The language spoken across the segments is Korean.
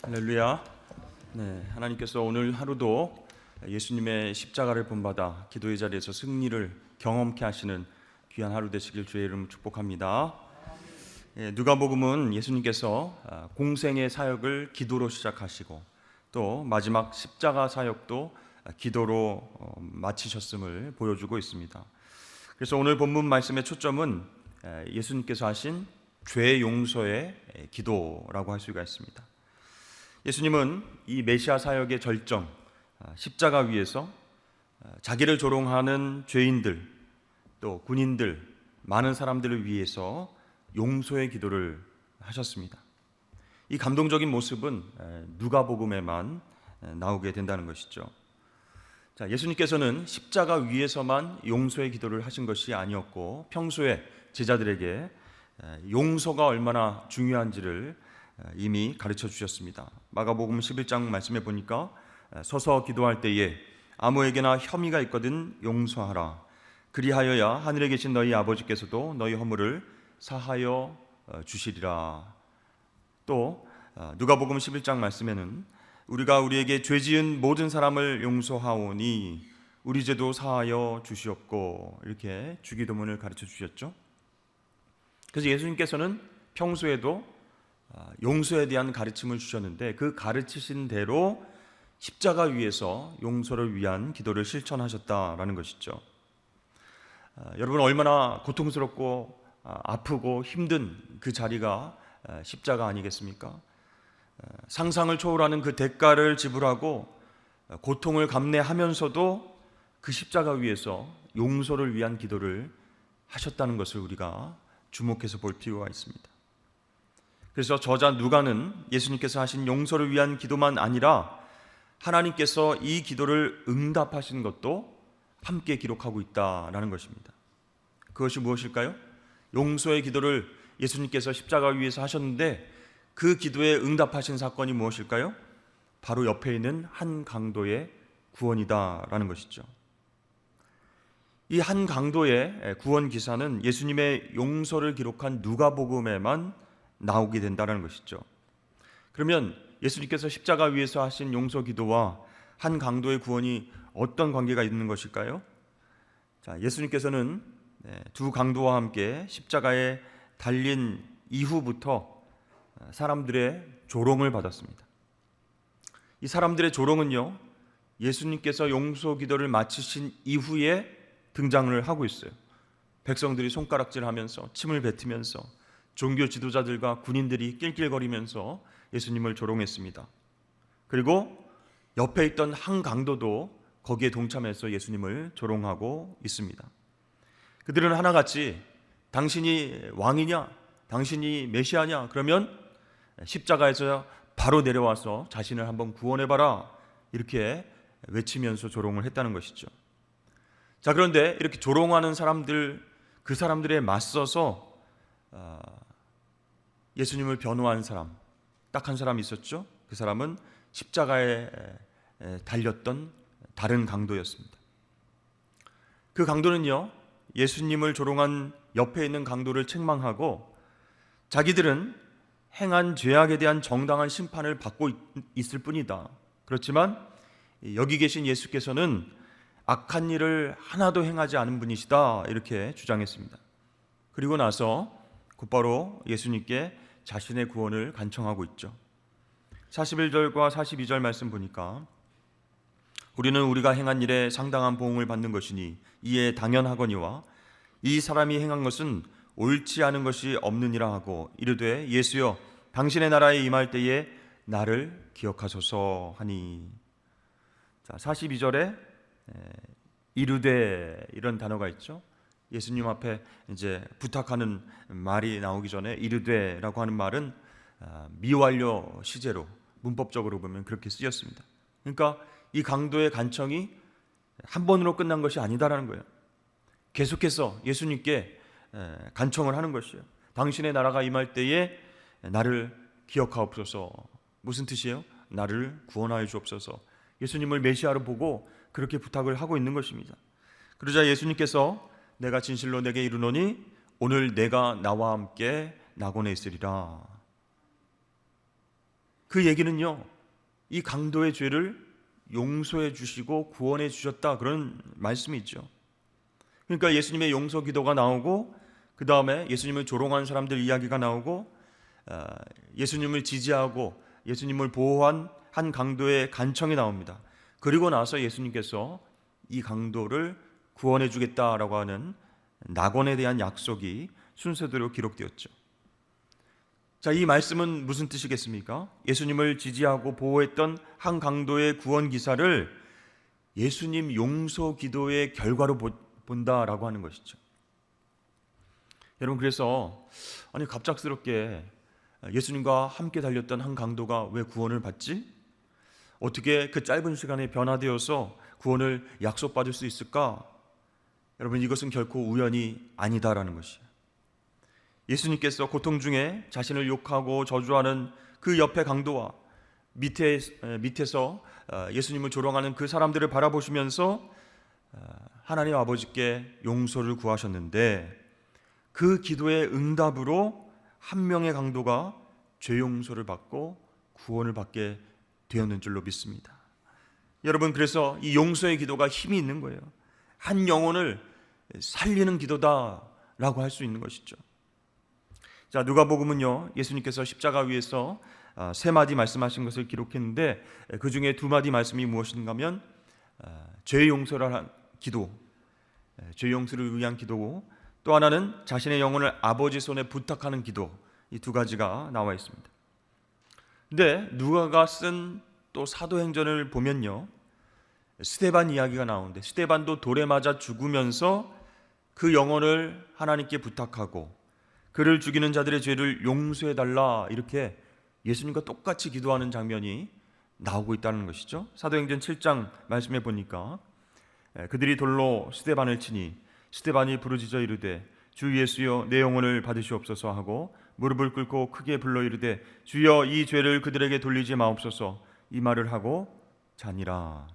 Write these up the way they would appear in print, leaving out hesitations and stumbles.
할렐루야. 네, 하나님께서 오늘 하루도 예수님의 십자가를 본받아 기도의 자리에서 승리를 경험케 하시는 귀한 하루 되시길 주의 이름으로 축복합니다. 누가복음은 예수님께서 공생의 사역을 기도로 시작하시고 또 마지막 십자가 사역도 기도로 마치셨음을 보여주고 있습니다. 그래서 오늘 본문 말씀의 초점은 예수님께서 하신 죄 용서의 기도라고 할 수가 있습니다. 예수님은 이 메시아 사역의 절정, 십자가 위에서 자기를 조롱하는 죄인들, 또 군인들, 많은 사람들을 위해서 용서의 기도를 하셨습니다. 이 감동적인 모습은 누가복음에만 나오게 된다는 것이죠. 자, 예수님께서는 십자가 위에서만 용서의 기도를 하신 것이 아니었고 평소에 제자들에게 용서가 얼마나 중요한지를 이미 가르쳐 주셨습니다. 마가복음 11장 말씀해 보니까 서서 기도할 때에 아무에게나 혐의가 있거든 용서하라. 그리하여야 하늘에 계신 너희 아버지께서도 너희 허물을 사하여 주시리라. 또 누가복음 11장 말씀에는 우리가 우리에게 죄 지은 모든 사람을 용서하오니 우리 죄도 사하여 주시옵고, 이렇게 주기도문을 가르쳐 주셨죠. 그래서 예수님께서는 평소에도 용서에 대한 가르침을 주셨는데 그 가르치신 대로 십자가 위에서 용서를 위한 기도를 실천하셨다라는 것이죠. 여러분, 얼마나 고통스럽고 아프고 힘든 그 자리가 십자가 아니겠습니까? 상상을 초월하는 그 대가를 지불하고 고통을 감내하면서도 그 십자가 위에서 용서를 위한 기도를 하셨다는 것을 우리가 주목해서 볼 필요가 있습니다. 그래서 저자 누가는 예수님께서 하신 용서를 위한 기도만 아니라 하나님께서 이 기도를 응답하신 것도 함께 기록하고 있다라는 것입니다. 그것이 무엇일까요? 용서의 기도를 예수님께서 십자가 위에서 하셨는데 그 기도에 응답하신 사건이 무엇일까요? 바로 옆에 있는 한 강도의 구원이다라는 것이죠. 이 한 강도의 구원 기사는 예수님의 용서를 기록한 누가복음에만 나오게 된다는 것이죠. 그러면 예수님께서 십자가 위에서 하신 용서 기도와 한 강도의 구원이 어떤 관계가 있는 것일까요? 자, 예수님께서는 두 강도와 함께 십자가에 달린 이후부터 사람들의 조롱을 받았습니다. 이 사람들의 조롱은요, 예수님께서 용서 기도를 마치신 이후에 등장을 하고 있어요. 백성들이 손가락질하면서 침을 뱉으면서 종교 지도자들과 군인들이 낄낄거리면서 예수님을 조롱했습니다. 그리고 옆에 있던 한 강도도 거기에 동참해서 예수님을 조롱하고 있습니다. 그들은 하나같이 당신이 왕이냐? 당신이 메시아냐? 그러면 십자가에서 바로 내려와서 자신을 한번 구원해봐라, 이렇게 외치면서 조롱을 했다는 것이죠. 자, 그런데 이렇게 조롱하는 사람들, 그 사람들에 맞서서 예수님을 변호한 사람, 딱 한 사람이 있었죠. 그 사람은 십자가에 달렸던 다른 강도였습니다. 그 강도는요, 예수님을 조롱한 옆에 있는 강도를 책망하고 자기들은 행한 죄악에 대한 정당한 심판을 받고 있을 뿐이다. 그렇지만 여기 계신 예수께서는 악한 일을 하나도 행하지 않은 분이시다, 이렇게 주장했습니다. 그리고 나서 곧바로 예수님께 자신의 구원을 간청하고 있죠. 41절과 42절 말씀 보니까 우리는 우리가 행한 일에 상당한 보응을 받는 것이니 이에 당연하거니와 이 사람이 행한 것은 옳지 않은 것이 없느니라 하고 이르되 예수여 당신의 나라에 임할 때에 나를 기억하소서 하니. 자, 42절에 이르되 이런 단어가 있죠. 예수님 앞에 이제 부탁하는 말이 나오기 전에 이르되라고 하는 말은 미완료 시제로 문법적으로 보면 그렇게 쓰였습니다. 그러니까 이 강도의 간청이 한 번으로 끝난 것이 아니다라는 거예요. 계속해서 예수님께 간청을 하는 것이에요. 당신의 나라가 임할 때에 나를 기억하옵소서. 무슨 뜻이에요? 나를 구원하여 주옵소서. 예수님을 메시아로 보고 그렇게 부탁을 하고 있는 것입니다. 그러자 예수님께서 내가 진실로 내게 이르노니 오늘 내가 나와 함께 낙원에 있으리라. 그 얘기는요, 이 강도의 죄를 용서해 주시고 구원해 주셨다, 그런 말씀이 있죠. 그러니까 예수님의 용서 기도가 나오고, 그 다음에 예수님을 조롱한 사람들 이야기가 나오고, 예수님을 지지하고 예수님을 보호한 한 강도의 간청이 나옵니다. 그리고 나서 예수님께서 이 강도를 구원해 주겠다라고 하는 낙원에 대한 약속이 순서대로 기록되었죠. 자, 이 말씀은 무슨 뜻이겠습니까? 예수님을 지지하고 보호했던 한 강도의 구원 기사를 예수님 용서 기도의 결과로 본다라고 하는 것이죠. 여러분, 그래서 갑작스럽게 예수님과 함께 달렸던 한 강도가 왜 구원을 받지? 어떻게 그 짧은 시간에 변화되어서 구원을 약속받을 수 있을까? 여러분, 이것은 결코 우연이 아니다라는 것이에요. 예수님께서 고통 중에 자신을 욕하고 저주하는 그 옆에 강도와 밑에서 예수님을 조롱하는 그 사람들을 바라보시면서 하나님 아버지께 용서를 구하셨는데, 그 기도의 응답으로 한 명의 강도가 죄 용서를 받고 구원을 받게 되었는 줄로 믿습니다. 여러분, 그래서 이 용서의 기도가 힘이 있는 거예요. 한 영혼을 살리는 기도다라고 할 수 있는 것이죠. 자, 누가복음은요, 예수님께서 십자가 위에서 세 마디 말씀하신 것을 기록했는데, 그 중에 두 마디 말씀이 무엇인가 하면 죄 용서를 한 기도, 죄 용서를 위한 기도고, 또 하나는 자신의 영혼을 아버지 손에 부탁하는 기도, 이 두 가지가 나와 있습니다. 근데 누가가 쓴 또 사도행전을 보면요, 스데반 이야기가 나오는데, 스데반도 돌에 맞아 죽으면서 그 영혼을 하나님께 부탁하고 그를 죽이는 자들의 죄를 용서해달라, 이렇게 예수님과 똑같이 기도하는 장면이 나오고 있다는 것이죠. 사도행전 7장 말씀해 보니까 그들이 돌로 스데반을 치니 스데반이 부르짖어 이르되 주 예수여 내 영혼을 받으시옵소서 하고 무릎을 꿇고 크게 불러 이르되 주여 이 죄를 그들에게 돌리지 마옵소서, 이 말을 하고 자니라.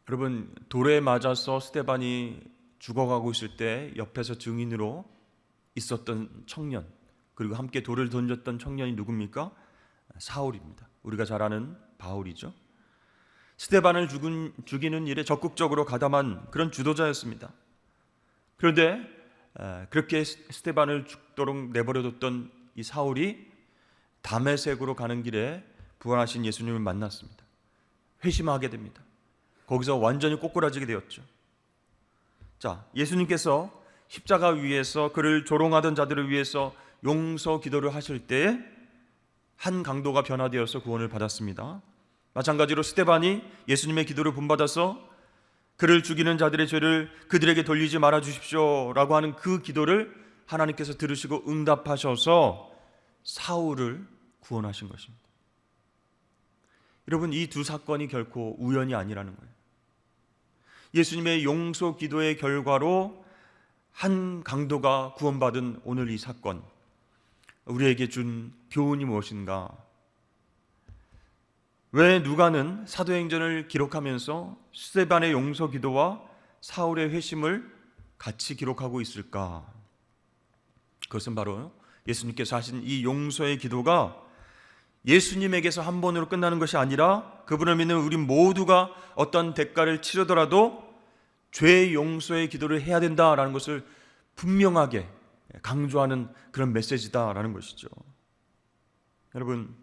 여러분, 돌에 맞아서 스데반이 죽어가고 있을 때 옆에서 증인으로 있었던 청년, 그리고 함께 돌을 던졌던 청년이 누굽니까? 사울입니다. 우리가 잘 아는 바울이죠. 스데반을 죽이는 일에 적극적으로 가담한 그런 주도자였습니다. 그런데 그렇게 스데반을 죽도록 내버려뒀던 이 사울이 다메섹으로 가는 길에 부활하신 예수님을 만났습니다. 회심하게 됩니다. 거기서 완전히 꼬꾸라지게 되었죠. 자, 예수님께서 십자가 위에서 그를 조롱하던 자들을 위해서 용서 기도를 하실 때에 한 강도가 변화되어서 구원을 받았습니다. 마찬가지로 스데반이 예수님의 기도를 본받아서 그를 죽이는 자들의 죄를 그들에게 돌리지 말아 주십시오 라고 하는 그 기도를 하나님께서 들으시고 응답하셔서 사울을 구원하신 것입니다. 여러분, 이 두 사건이 결코 우연이 아니라는 거예요. 예수님의 용서 기도의 결과로 한 강도가 구원받은 오늘 이 사건, 우리에게 준 교훈이 무엇인가? 왜 누가는 사도행전을 기록하면서 스데반의 용서 기도와 사울의 회심을 같이 기록하고 있을까? 그것은 바로 예수님께서 하신 이 용서의 기도가 예수님에게서 한 번으로 끝나는 것이 아니라 그분을 믿는 우리 모두가 어떤 대가를 치르더라도 죄 용서의 기도를 해야 된다라는 것을 분명하게 강조하는 그런 메시지다라는 것이죠. 여러분,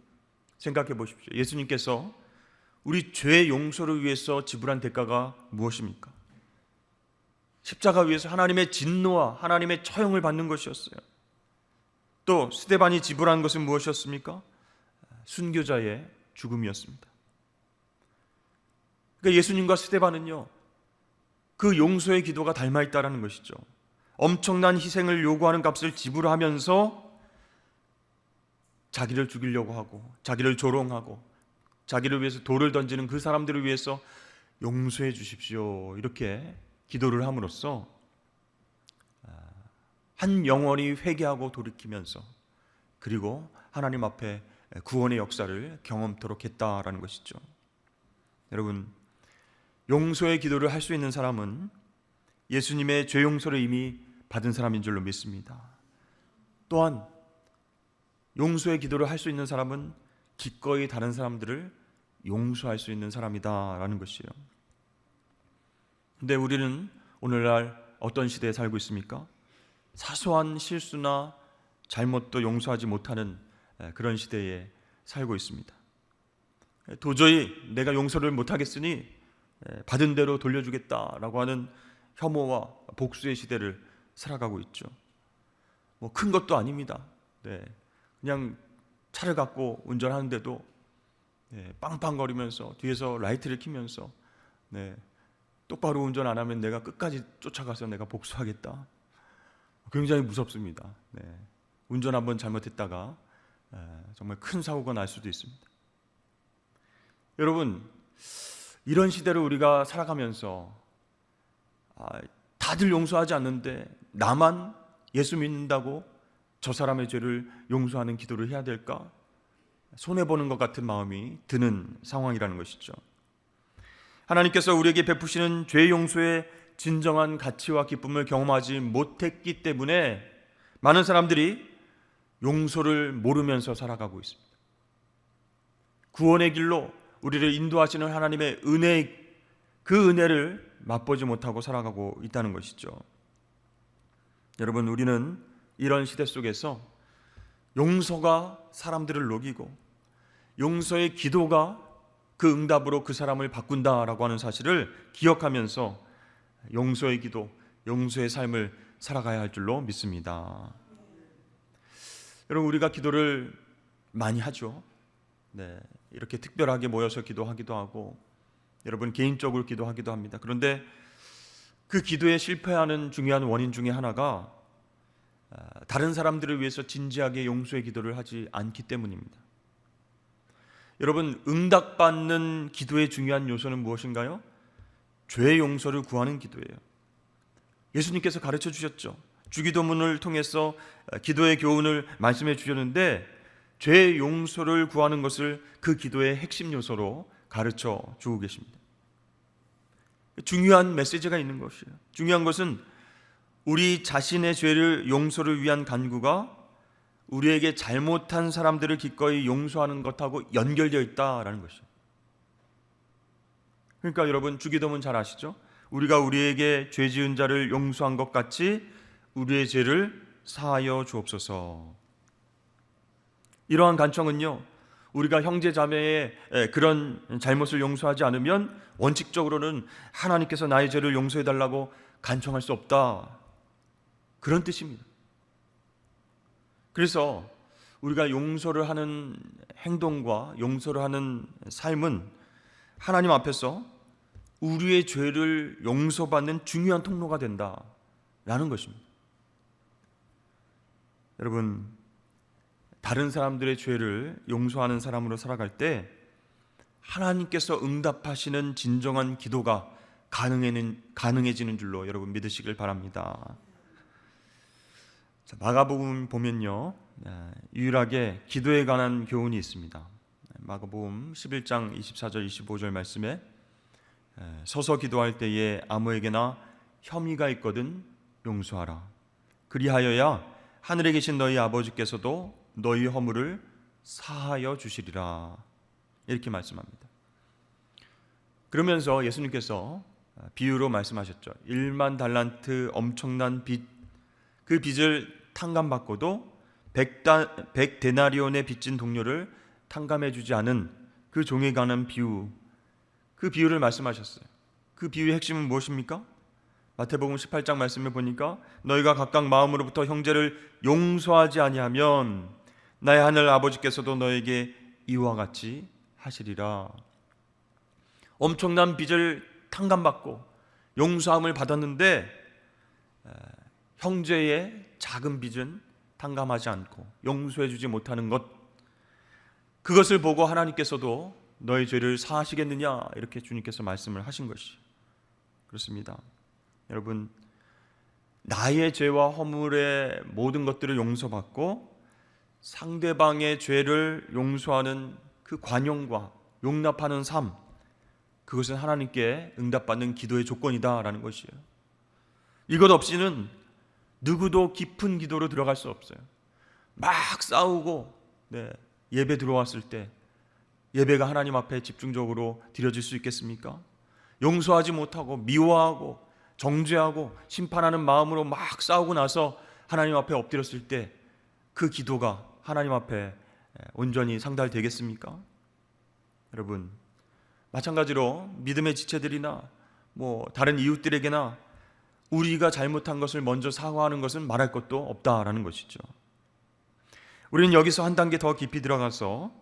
생각해 보십시오. 예수님께서 우리 죄 용서를 위해서 지불한 대가가 무엇입니까? 십자가 위에서 하나님의 진노와 하나님의 처형을 받는 것이었어요. 또 스데반이 지불한 것은 무엇이었습니까? 순교자의 죽음이었습니다. 그러니까 예수님과 스데반은요, 그 용서의 기도가 닮아있다는 것이죠. 엄청난 희생을 요구하는 값을 지불하면서 자기를 죽이려고 하고 자기를 조롱하고 자기를 위해서 돌을 던지는 그 사람들을 위해서 용서해 주십시오, 이렇게 기도를 함으로써 한 영혼이 회개하고 돌이키면서 그리고 하나님 앞에 구원의 역사를 경험토록 했다라는 것이죠. 여러분, 용서의 기도를 할 수 있는 사람은 예수님의 죄 용서를 이미 받은 사람인 줄로 믿습니다. 또한 용서의 기도를 할 수 있는 사람은 기꺼이 다른 사람들을 용서할 수 있는 사람이다라는 것이에요. 근데 우리는 오늘날 어떤 시대에 살고 있습니까? 사소한 실수나 잘못도 용서하지 못하는 그런 시대에 살고 있습니다. 도저히 내가 용서를 못하겠으니 받은 대로 돌려주겠다라고 하는 혐오와 복수의 시대를 살아가고 있죠. 뭐 큰 것도 아닙니다. 그냥 차를 갖고 운전하는데도 빵빵거리면서 뒤에서 라이트를 켜면서 똑바로 운전 안 하면 내가 끝까지 쫓아가서 내가 복수하겠다. 굉장히 무섭습니다. 운전 한번 잘못했다가 정말 큰 사고가 날 수도 있습니다. 여러분, 이런 시대를 우리가 살아가면서 다들 용서하지 않는데 나만 예수 믿는다고 저 사람의 죄를 용서하는 기도를 해야 될까? 손해보는 것 같은 마음이 드는 상황이라는 것이죠. 하나님께서 우리에게 베푸시는 죄 용서의 진정한 가치와 기쁨을 경험하지 못했기 때문에 많은 사람들이 용서를 모르면서 살아가고 있습니다. 구원의 길로 우리를 인도하시는 하나님의 은혜, 그 은혜를 맛보지 못하고 살아가고 있다는 것이죠. 여러분, 우리는 이런 시대 속에서 용서가 사람들을 녹이고 용서의 기도가 그 응답으로 그 사람을 바꾼다라고 하는 사실을 기억하면서 용서의 기도, 용서의 삶을 살아가야 할 줄로 믿습니다. 여러분, 우리가 기도를 많이 하죠. 이렇게 특별하게 모여서 기도하기도 하고 여러분 개인적으로 기도하기도 합니다. 그런데 그 기도에 실패하는 중요한 원인 중에 하나가 다른 사람들을 위해서 진지하게 용서의 기도를 하지 않기 때문입니다. 여러분, 응답받는 기도의 중요한 요소는 무엇인가요? 죄 용서를 구하는 기도예요. 예수님께서 가르쳐 주셨죠. 주기도문을 통해서 기도의 교훈을 말씀해 주셨는데 죄 용서를 구하는 것을 그 기도의 핵심 요소로 가르쳐 주고 계십니다. 중요한 메시지가 있는 것이에요. 중요한 것은 우리 자신의 죄를 용서를 위한 간구가 우리에게 잘못한 사람들을 기꺼이 용서하는 것하고 연결되어 있다라는 것이에요. 그러니까 여러분, 주기도문 잘 아시죠? 우리가 우리에게 죄 지은 자를 용서한 것 같이 우리의 죄를 사하여 주옵소서. 이러한 간청은요, 우리가 형제 자매의 그런 잘못을 용서하지 않으면 원칙적으로는 하나님께서 나의 죄를 용서해 달라고 간청할 수 없다, 그런 뜻입니다. 그래서 우리가 용서를 하는 행동과 용서를 하는 삶은 하나님 앞에서 우리의 죄를 용서받는 중요한 통로가 된다라는 것입니다. 여러분, 다른 사람들의 죄를 용서하는 사람으로 살아갈 때 하나님께서 응답하시는 진정한 기도가 가능해지는 줄로 여러분 믿으시길 바랍니다. 마가복음 보면요, 유일하게 기도에 관한 교훈이 있습니다. 마가복음 11장 24절 25절 말씀에 서서 기도할 때에 아무에게나 혐의가 있거든 용서하라. 그리하여야 하늘에 계신 너희 아버지께서도 너희 허물을 사하여 주시리라. 이렇게 말씀합니다. 그러면서 예수님께서 비유로 말씀하셨죠. 1만 달란트 엄청난 빚, 그 빚을 탕감받고도 100데나리온의 빚진 동료를 탕감해 주지 않은 그 종에 관한 비유, 그 비유를 말씀하셨어요. 그 비유의 핵심은 무엇입니까? 마태복음 18장 말씀에 보니까 너희가 각각 마음으로부터 형제를 용서하지 아니하면 나의 하늘 아버지께서도 너에게 이와 같이 하시리라. 엄청난 빚을 탕감받고 용서함을 받았는데 형제의 작은 빚은 탕감하지 않고 용서해 주지 못하는 것, 그것을 보고 하나님께서도 너의 죄를 사하시겠느냐, 이렇게 주님께서 말씀을 하신 것이 그렇습니다. 여러분, 나의 죄와 허물의 모든 것들을 용서받고 상대방의 죄를 용서하는 그 관용과 용납하는 삶, 그것은 하나님께 응답받는 기도의 조건이다라는 것이에요. 이것 없이는 누구도 깊은 기도로 들어갈 수 없어요. 막 싸우고 예배 들어왔을 때 예배가 하나님 앞에 집중적으로 드려질 수 있겠습니까? 용서하지 못하고 미워하고 정죄하고 심판하는 마음으로 막 싸우고 나서 하나님 앞에 엎드렸을 때 그 기도가 하나님 앞에 온전히 상달되겠습니까? 여러분, 마찬가지로 믿음의 지체들이나 다른 이웃들에게나 우리가 잘못한 것을 먼저 사과하는 것은 말할 것도 없다라는 것이죠. 우리는 여기서 한 단계 더 깊이 들어가서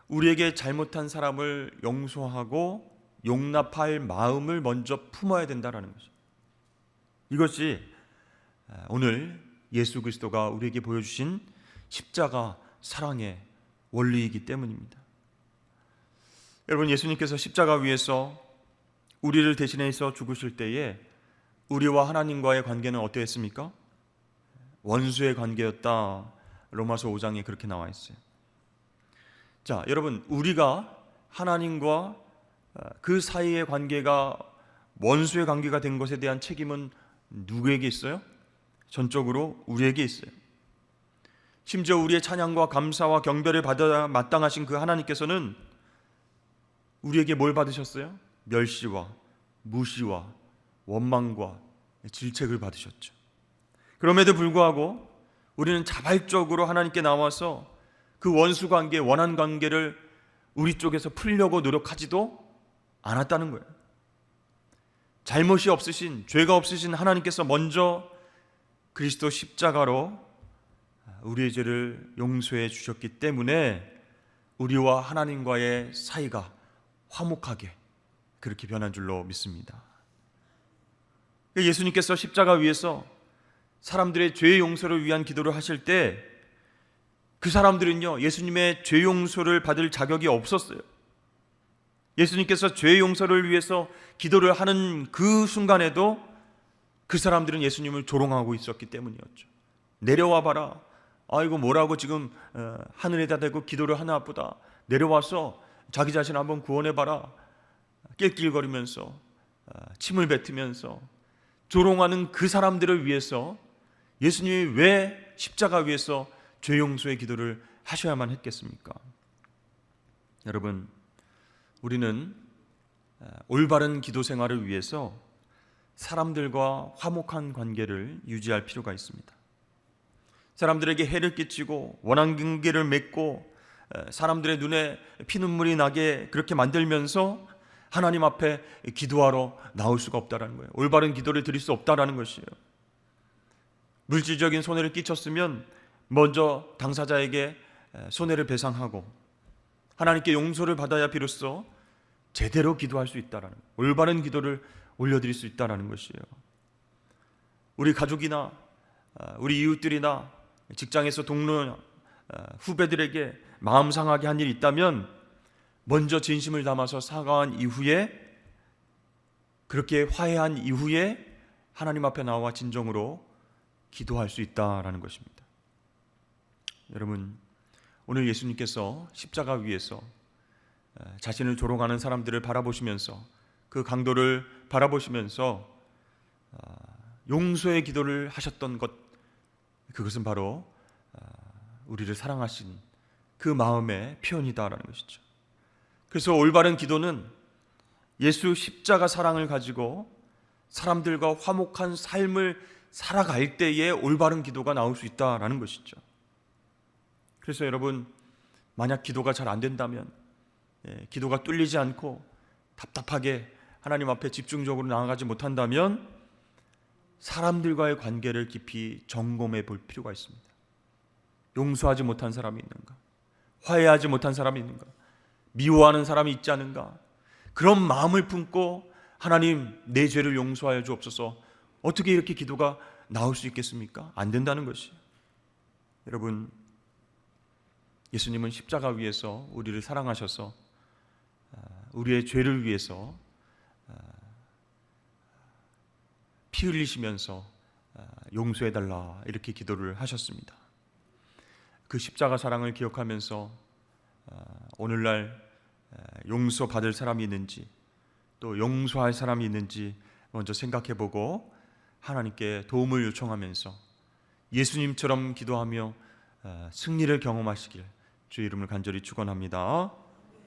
우리에게 잘못한 사람을 용서하고 용납할 마음을 먼저 품어야 된다라는 것이죠. 이것이 오늘 예수 그리스도가 우리에게 보여주신 십자가 사랑의 원리이기 때문입니다. 여러분, 예수님께서 십자가 위에서 우리를 대신해서 죽으실 때에 우리와 하나님과의 관계는 어떠했습니까? 원수의 관계였다. 로마서 5장에 그렇게 나와 있어요. 자, 여러분, 우리가 하나님과 그 사이의 관계가 원수의 관계가 된 것에 대한 책임은 누구에게 있어요? 전적으로 우리에게 있어요. 심지어 우리의 찬양과 감사와 경배를 받아 마땅하신 그 하나님께서는 우리에게 뭘 받으셨어요? 멸시와 무시와 원망과 질책을 받으셨죠. 그럼에도 불구하고 우리는 자발적으로 하나님께 나와서 그 원수 관계, 원한 관계를 우리 쪽에서 풀려고 노력하지도 않았다는 거예요. 잘못이 없으신, 죄가 없으신 하나님께서 먼저 그리스도 십자가로 우리의 죄를 용서해 주셨기 때문에 우리와 하나님과의 사이가 화목하게 그렇게 변한 줄로 믿습니다. 예수님께서 십자가 위에서 사람들의 죄 용서를 위한 기도를 하실 때 그 사람들은요, 예수님의 죄 용서를 받을 자격이 없었어요. 예수님께서 죄 용서를 위해서 기도를 하는 그 순간에도 그 사람들은 예수님을 조롱하고 있었기 때문이었죠. 내려와 봐라. 이거 뭐라고 지금 하늘에다 대고 기도를 하나 보다. 내려와서 자기 자신 한번 구원해 봐라. 낄낄거리면서 침을 뱉으면서 조롱하는 그 사람들을 위해서 예수님이 왜 십자가 위에서 죄 용서의 기도를 하셔야만 했겠습니까? 여러분, 우리는 올바른 기도 생활을 위해서 사람들과 화목한 관계를 유지할 필요가 있습니다. 사람들에게 해를 끼치고 원한 관계를 맺고 사람들의 눈에 피눈물이 나게 그렇게 만들면서 하나님 앞에 기도하러 나올 수가 없다는 거예요. 올바른 기도를 드릴 수 없다는 것이에요. 물질적인 손해를 끼쳤으면 먼저 당사자에게 손해를 배상하고 하나님께 용서를 받아야 비로소 제대로 기도할 수 있다는, 올바른 기도를 올려드릴 수 있다는 것이에요. 우리 가족이나 우리 이웃들이나 직장에서 동료 후배들에게 마음 상하게 한 일이 있다면 먼저 진심을 담아서 사과한 이후에, 그렇게 화해한 이후에 하나님 앞에 나와 진정으로 기도할 수 있다라는 것입니다. 여러분, 오늘 예수님께서 십자가 위에서 자신을 조롱하는 사람들을 바라보시면서 그 강도를 바라보시면서 용서의 기도를 하셨던 것, 그것은 바로 우리를 사랑하신 그 마음의 표현이다라는 것이죠. 그래서 올바른 기도는 예수 십자가 사랑을 가지고 사람들과 화목한 삶을 살아갈 때에 올바른 기도가 나올 수 있다라는 것이죠. 그래서 여러분, 만약 기도가 잘 안 된다면, 기도가 뚫리지 않고 답답하게 하나님 앞에 집중적으로 나아가지 못한다면 사람들과의 관계를 깊이 점검해 볼 필요가 있습니다. 용서하지 못한 사람이 있는가? 화해하지 못한 사람이 있는가? 미워하는 사람이 있지 않은가? 그런 마음을 품고 하나님, 내 죄를 용서하여 주옵소서. 어떻게 이렇게 기도가 나올 수 있겠습니까? 안 된다는 것이. 여러분, 예수님은 십자가 위에서 우리를 사랑하셔서 우리의 죄를 위해서 피 흘리시면서 용서해달라 이렇게 기도를 하셨습니다. 그 십자가 사랑을 기억하면서 오늘날 용서받을 사람이 있는지, 또 용서할 사람이 있는지 먼저 생각해보고 하나님께 도움을 요청하면서 예수님처럼 기도하며 승리를 경험하시길 주의 이름을 간절히 축원합니다.